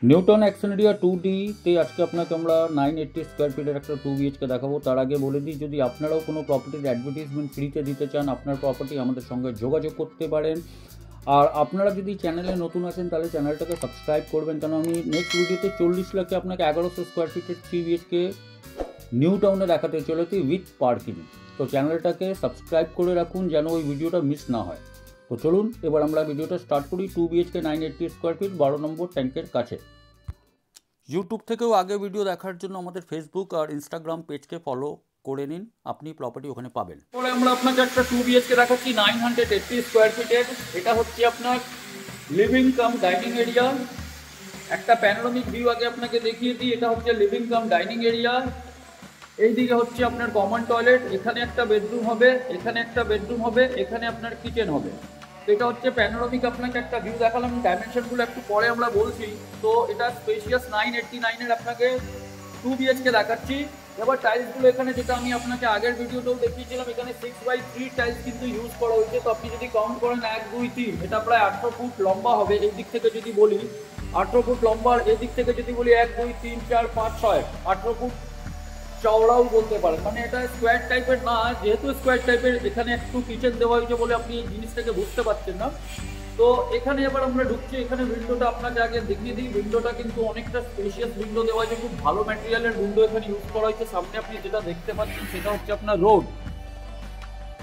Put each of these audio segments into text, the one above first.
Newton অ্যাক্সোনেরিয়া 2D-তে আজকে আপনাকে আমরা 980 স্কোয়ার ফিটের একটা 2 BHK দেখাবো। তার আগে বলে দিই, যদি আপনারাও কোনো প্রপার্টির অ্যাডভার্টাইজমেন্ট ফ্রিতে দিতে চান, আপনার প্রপার্টি আমাদের সঙ্গে যোগাযোগ করতে পারেন। আর আপনারা যদি চ্যানেলে নতুন আছেন তাহলে চ্যানেলটাকে সাবস্ক্রাইব করবেন, কারণ আমি নেক্সট ভিডিওতে 40 লাখে আপনাকে 1100 স্কোয়ার ফিটের 3 BHK নিউ টাউনে দেখাতে চলেছি উইথ পার্কিং। তো চ্যানেলটাকে সাবস্ক্রাইব করে রাখুন যেন ওই ভিডিওটা মিস না হয়। তো চলুন এবার আমরা ভিডিওটা স্টার্ট করি। 2 BHK 980 স্কোয়ার ফিট 12 নম্বর ট্যাঙ্কের কাছে। ইউটিউব থেকেও আগে ভিডিও দেখার জন্য আমাদের ফেসবুক আর ইনস্টাগ্রাম পেজকে ফলো করে নিন, আপনি প্রপার্টি ওখানে পাবেন। পরে আমরা আপনাকে একটা 2 BHK দেখাচ্ছি 980 স্কোয়ার ফিটের। এটা হচ্ছে আপনার লিভিং কাম ডাইনিং এরিয়া। একটা প্যানোরামিক ভিউ আগে আপনাকে দেখিয়ে দিই। এটা হচ্ছে লিভিং কাম ডাইনিং এরিয়া। এইদিকে হচ্ছে আপনার কমন টয়লেট, এখানে একটা বেডরুম হবে, এখানে একটা বেডরুম হবে, এখানে আপনার কিচেন হবে। তো এটা হচ্ছে প্যানোরামিক আপনাকে একটা ভিউ দেখালাম, ডাইমেনশনগুলো একটু পরে আমরা বলছি। তো এটা স্পেশিয়াস 989-এর আপনাকে 2 BHK দেখাচ্ছি। এবার টাইলসগুলো এখানে, যেটা আমি আপনাকে আগের ভিডিওতেও দেখিয়েছিলাম, এখানে 6x3 টাইলস কিন্তু ইউজ করা হয়েছে। তো আপনি যদি কাউন্ট করেন 1 2 3, এটা প্রায় 18 ফুট লম্বা হবে। এই দিক থেকে যদি বলি 18 ফুট লম্বা, আর এই দিক থেকে যদি বলি 1 2 3 4 5 6 18 ফুট চওড়াও বলতে পারেন। মানে এটা স্কোয়ার টাইপের না, যেহেতু স্কোয়ার টাইপের এখানে একটু কিচেন দেওয়া হয়েছে বলে আপনি এই জিনিসটাকে বুঝতে পারছেন না। তো এখানে এবার আমরা ঢুকছি। এখানে উইন্ডোটা আপনাকে আগে দেখিয়ে দিই। উইন্ডোটা কিন্তু অনেকটা স্পেশিয়াস উইন্ডো দেওয়া হয়েছে, খুব ভালো ম্যাটেরিয়ালের উইন্ডো এখানে ইউজ করা হয়েছে। সামনে আপনি যেটা দেখতে পাচ্ছেন সেটা হচ্ছে আপনার রোড,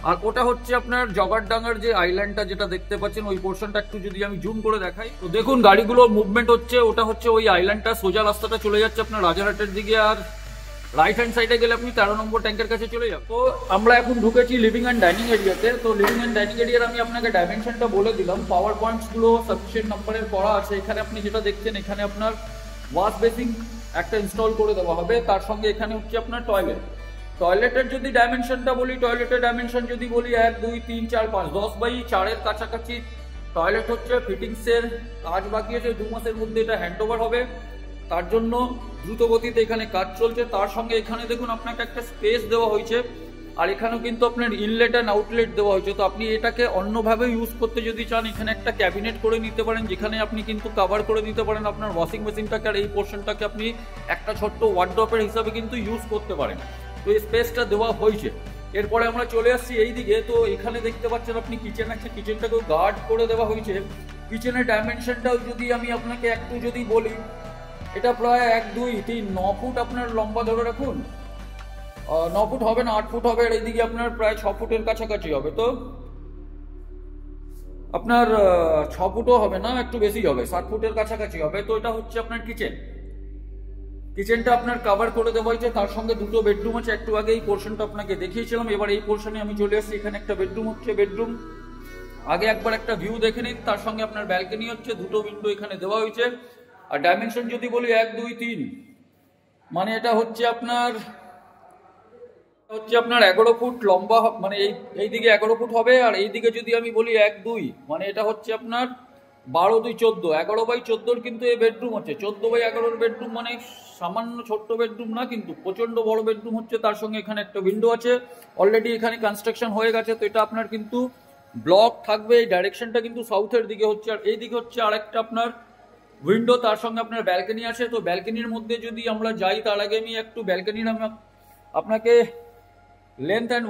আর ওটা হচ্ছে আপনার জগারডাঙ্গার যে আইল্যান্ডটা যেটা দেখতে পাচ্ছেন, ওই পোর্শনটা একটু যদি আমি জুম করে দেখাই, তো দেখুন গাড়িগুলোর মুভমেন্ট হচ্ছে। ওটা হচ্ছে ওই আইল্যান্ডটা, সোজা রাস্তাটা চলে যাচ্ছে আপনার রাজারহাটের দিকে, আর রাইট হ্যান্ড সাইডে গেলে আপনি 13 নম্বর ট্যাঙ্কের কাছে চলে যান। তো আমরা এখন ঢুকেছি লিভিং অ্যান্ড ডাইনিং এরিয়াতে। তো লিভিং অ্যান্ড ডাইনিং এরিয়ার আমি আপনাকে ডাইমেনশনটা বলে দিলাম। পাওয়ার পয়েন্টসগুলো সাফিসিয়েন্ট নাম্বারের করা আছে। এখানে আপনি যেটা দেখছেন, এখানে আপনার ওয়াশ বেসিন একটা ইনস্টল করে দেওয়া হবে। তার সঙ্গে এখানে হচ্ছে আপনার টয়লেট। টয়লেটের যদি ডাইমেনশনটা বলি, টয়লেটের ডাইমেনশন যদি বলি 1 2 3 4 5 10/4-এর কাছাকাছি টয়লেট হচ্ছে। ফিটিংসের কাজ বাকি আছে, 2 মাসের মধ্যে এটা হ্যান্ড ওভার হবে। তার জন্য দ্রুত গতিতে এখানে কাজ চলছে। তার সঙ্গে এখানে দেখুন আপনাকে একটা স্পেস দেওয়া হয়েছে, আর এখানেও কিন্তু আপনার ইনলেট অ্যান্ড আউটলেট দেওয়া হয়েছে। তো আপনি এটাকে অন্যভাবে ইউজ করতে যদি চান, এখানে একটা ক্যাবিনেট করে নিতে পারেন, যেখানে আপনি কিন্তু কভার করে নিতে পারেন আপনার ওয়াশিং মেশিনটাকে, আর এই পোর্শনটাকে আপনি একটা ছোট্ট ওয়ার্ড্রপের হিসাবে কিন্তু ইউজ করতে পারেন। তো এই স্পেসটা দেওয়া হয়েছে। এরপরে আমরা চলে আসছি এই দিকে। তো এখানে দেখতে পাচ্ছেন আপনি কিচেন আছে, কিচেনটাকেও গার্ড করে দেওয়া হয়েছে। কিচেনের ডাইমেনশনটাও যদি আমি আপনাকে একটু যদি বলি, এটা প্রায় 1 2 3 9 ফুট আপনার লম্বা ধরে রাখুন। 9 ফুট হবে না, 8 ফুট হবে। আর এইদিকে আপনার প্রায় 6 ফুটের কাছাকাছি হবে। তো আপনার 6 ফুটও হবে না, একটু বেশি হবে, 7 ফুটের কাছাকাছি হবে। তো এটা হচ্ছে আপনার কিচেন। কিচেনটা আপনার কভার করে দেওয়া হয়েছে। তার সঙ্গে 2টো বেডরুম আছে। একটু আগে এই পোর্শনটা আপনাকে দেখিয়েছিলাম। এবার এই পোর্শনে আমি চলে আসছি। এখানে একটা বেডরুম হচ্ছে। বেডরুম আগে একবার একটা ভিউ দেখে নিন। তার সঙ্গে আপনার ব্যালকনি হচ্ছে, 2টো উইন্ডো এখানে দেওয়া হয়েছে। আর ডাইমেনশন যদি বলি 1 2 3, মানে এটা হচ্ছে আপনার 11 ফুট লম্বা, মানে এই দিকে 11 ফুট হবে। আর এই দিকে যদি আমি বলি 1 2, মানে এটা হচ্ছে আপনার 12 2 14, 11/14 কিন্তু এই বেডরুম হচ্ছে। 14/11 বেডরুম মানে সামান্য ছোট্ট বেডরুম না, কিন্তু প্রচন্ড বড় বেডরুম হচ্ছে। তার সঙ্গে এখানে একটা উইন্ডো আছে। অলরেডি এখানে কনস্ট্রাকশন হয়ে গেছে। তো এটা আপনার কিন্তু ব্লক থাকবে। এই ডাইরেকশনটা কিন্তু সাউথের দিকে হচ্ছে। আর এই দিকে হচ্ছে আরেকটা আপনার উইন্ডো, তার সঙ্গে আপনার ব্যালকনি আছে। তো ব্যালকনির মধ্যে যদি আমরা যাই, তার আগে আমি একটু ব্যালকনির আপনাকে লেন্থ অ্যান্ড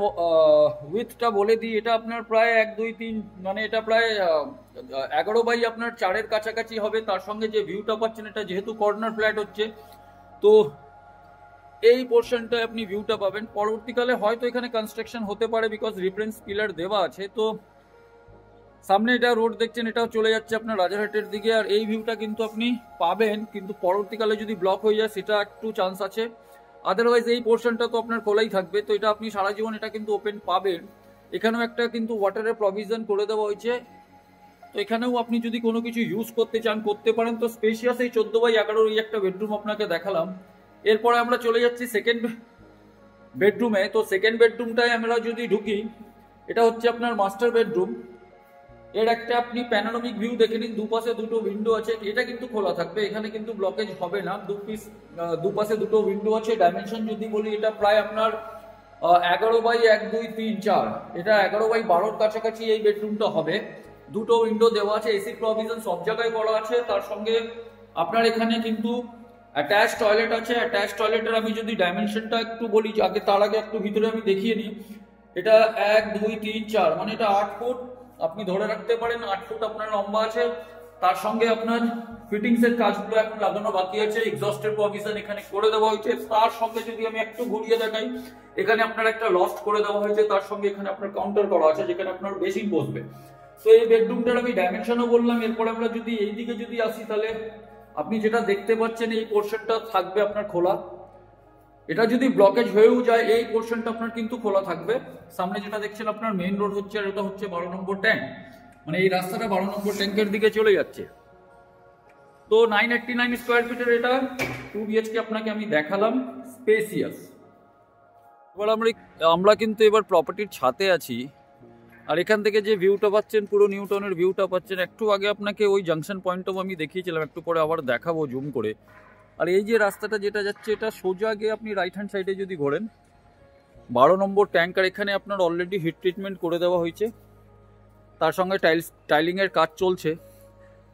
উইথটা বলে দিই। এটা আপনার প্রায় 1 2 3, মানে এটা প্রায় 11/4-এর কাছাকাছি হবে। তার সঙ্গে যে ভিউটা পাচ্ছেন, এটা যেহেতু কর্নার ফ্ল্যাট হচ্ছে, তো এই পোর্শনটায় আপনি ভিউটা পাবেন। পরবর্তীকালে হয়তো এখানে কনস্ট্রাকশন হতে পারে, বিকজ রিফারেন্স পিলার দেওয়া আছে। তো সামনে এটা রোড দেখছেন, এটাও চলে যাচ্ছে আপনার রাজারহাটের দিকে। আর এই ভিউটা কিন্তু আপনি পাবেন, কিন্তু পরবর্তীকালে যদি ব্লক হয়ে যায় সেটা একটু চান্স আছে। আদারওয়াইজ এই পোর্শনটা তো আপনার খোলাই থাকবে। তো এটা আপনি সারা জীবন এটা কিন্তু ওপেন পাবেন। এখানেও একটা কিন্তু ওয়াটারের প্রভিশন করে দেওয়া হয়েছে। তো এখানেও আপনি যদি কোনো কিছু ইউজ করতে চান করতে পারেন। তো স্পেশিয়াস এই 14/11 এই একটা বেডরুম আপনাকে দেখালাম। এরপরে আমরা চলে যাচ্ছি সেকেন্ড বেডরুমে। তো সেকেন্ড বেডরুমটায় আমরা যদি ঢুকি, এটা হচ্ছে আপনার মাস্টার বেডরুম। এর একটা আপনি প্যানোরামিক ভিউ দেখে নিন। দুপাশে 2টো উইন্ডো আছে। এটা কিন্তু খোলা থাকবে, এখানে কিন্তু ব্লকেজ হবে না। দুপাশে 2টো উইন্ডো আছে। ডাইমেনশন যদি বলি, এটা প্রায় আপনার 11/1 2 3 4, এটা 11/12-র কাছাকাছি এই বেডরুমটা হবে। 2টো উইন্ডো দেওয়া আছে। এসি প্রভিশন সব জায়গায় করা আছে। তার সঙ্গে আপনার এখানে কিন্তু অ্যাটাচ টয়লেট আছে। অ্যাটাচ টয়লেটের আমি যদি ডাইমেনশনটা একটু বলি, আগে তার আগে একটু ভিতরে আমি দেখিয়ে নিই। এটা 1 2 3 4 মানে এটা 8 ফুট আপনি ধরে রাখতে পারেন, 8 ফুট আপনার লম্বা আছে। তার সঙ্গে আপনার ফিটিংস এর কাজগুলো এখন লাগানো বাকি আছে, এক্সস্টের প্রভিশন এখানে করে দেওয়া হয়েছে। তার সঙ্গে যদি আমি একটু ঘুরিয়ে দেখাই, এখানে আপনার একটা লফট করে দেওয়া হয়েছে, তার সঙ্গে এখানে আপনার কাউন্টার করা আছে যেখানে আপনার বেসিন বসবে। তো এই বেডরুমটার আমি ডাইমেনশনও বললাম। এরপর আমরা যদি এই দিকে যদি আসি, তাহলে আপনি যেটা দেখতে পাচ্ছেন এই পোর্শনটা থাকবে আপনার খোলা। এটা যদি ব্লকেজ হয়েও যায় এই পোর্শনটা আপনার কিন্তু খোলা থাকবে। সামনে যেটা দেখছেন আপনার মেইন রোড হচ্ছে, আর এটা হচ্ছে 12 নম্বর ট্যাঙ্ক, মানে এই রাস্তাটা 12 নম্বর ট্যাঙ্কের দিকে চলে যাচ্ছে। তো 989 স্কোয়ার ফিটের এটা 2 BHK আপনাকে আমি দেখালাম, স্পেসিয়াস। এবার আমরা কিন্তু এবার প্রপার্টির ছাদে আছি, আর এখান থেকে যে ভিউটা পাচ্ছেন পুরো নিউ টাউনের ভিউটা পাচ্ছেন। একটু আগে আপনাকে ওই জাংশন পয়েন্টটাও আমি দেখিয়েছিলাম, একটু পরে আবার দেখাবো জুম করে। আর এই যে রাস্তাটা যেটা যাচ্ছে, এটা সোজা গিয়ে আপনি রাইট হ্যান্ড সাইডে যদি ঘোরেন 12 নম্বর ট্যাঙ্ক, আর এখানে আপনার অলরেডি হিট ট্রিটমেন্ট করে দেওয়া হয়েছে, তার সঙ্গে টাইলিংয়ের কাজ চলছে।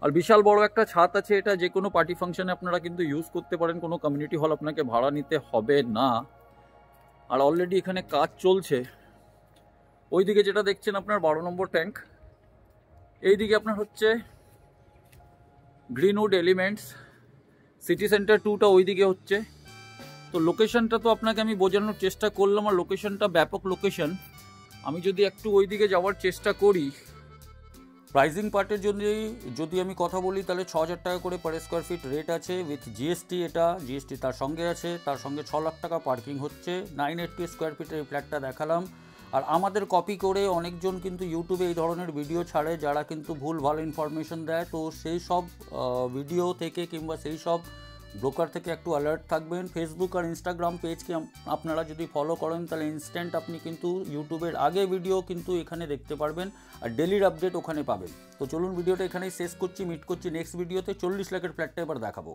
আর বিশাল বড় একটা ছাদ আছে, এটা যে কোনো পার্টি ফাংশনে আপনারা কিন্তু ইউজ করতে পারেন, কোনো কমিউনিটি হল আপনাকে ভাড়া নিতে হবে না। আর অলরেডি এখানে কাজ চলছে। ওইদিকে যেটা দেখছেন আপনার 12 নম্বর ট্যাঙ্ক, এইদিকে আপনার হচ্ছে গ্রিনউড এলিমেন্টস, সিটি সেন্টার 2টা ওইদিকে হচ্ছে। তো লোকেশনটা তো আপনাকে আমি বোঝানোর চেষ্টা করলাম, আর লোকেশনটা ব্যাপক লোকেশন। আমি যদি একটু ওইদিকে যাওয়ার চেষ্টা করি, প্রাইজিং পার্টের জন্য যদি আমি কথা বলি, তাহলে 6,000 টাকা করে পার স্কোয়ার ফিট রেট আছে উইথ জিএসটি। এটা জিএসটি তার সঙ্গে আছে, তার সঙ্গে 6 লাখ টাকা পার্কিং হচ্ছে। 980 স্কোয়ার ফিটের এই ফ্ল্যাটটা দেখালাম। আর আমাদের কপি করে অনেকজন কিন্তু ইউটিউবে এই ধরনের ভিডিও ছাড়ে, যারা কিন্তু ভুল ভালো ইনফরমেশন দেয়। তো সেই সব ভিডিও থেকে কিংবা সেই সব ব্রোকার থেকে একটু অ্যালার্ট থাকবেন। ফেসবুক আর ইনস্টাগ্রাম পেজকে আপনারা যদি ফলো করেন, তাহলে ইনস্ট্যান্ট আপনি কিন্তু ইউটিউবের আগে ভিডিও কিন্তু এখানে দেখতে পারবেন, আর ডেলির আপডেট ওখানে পাবেন। তো চলুন ভিডিওটা এখানেই শেষ করছি, মিট করছি নেক্সট ভিডিওতে। 40 লাখের ফ্ল্যাটটা এবার দেখাবো।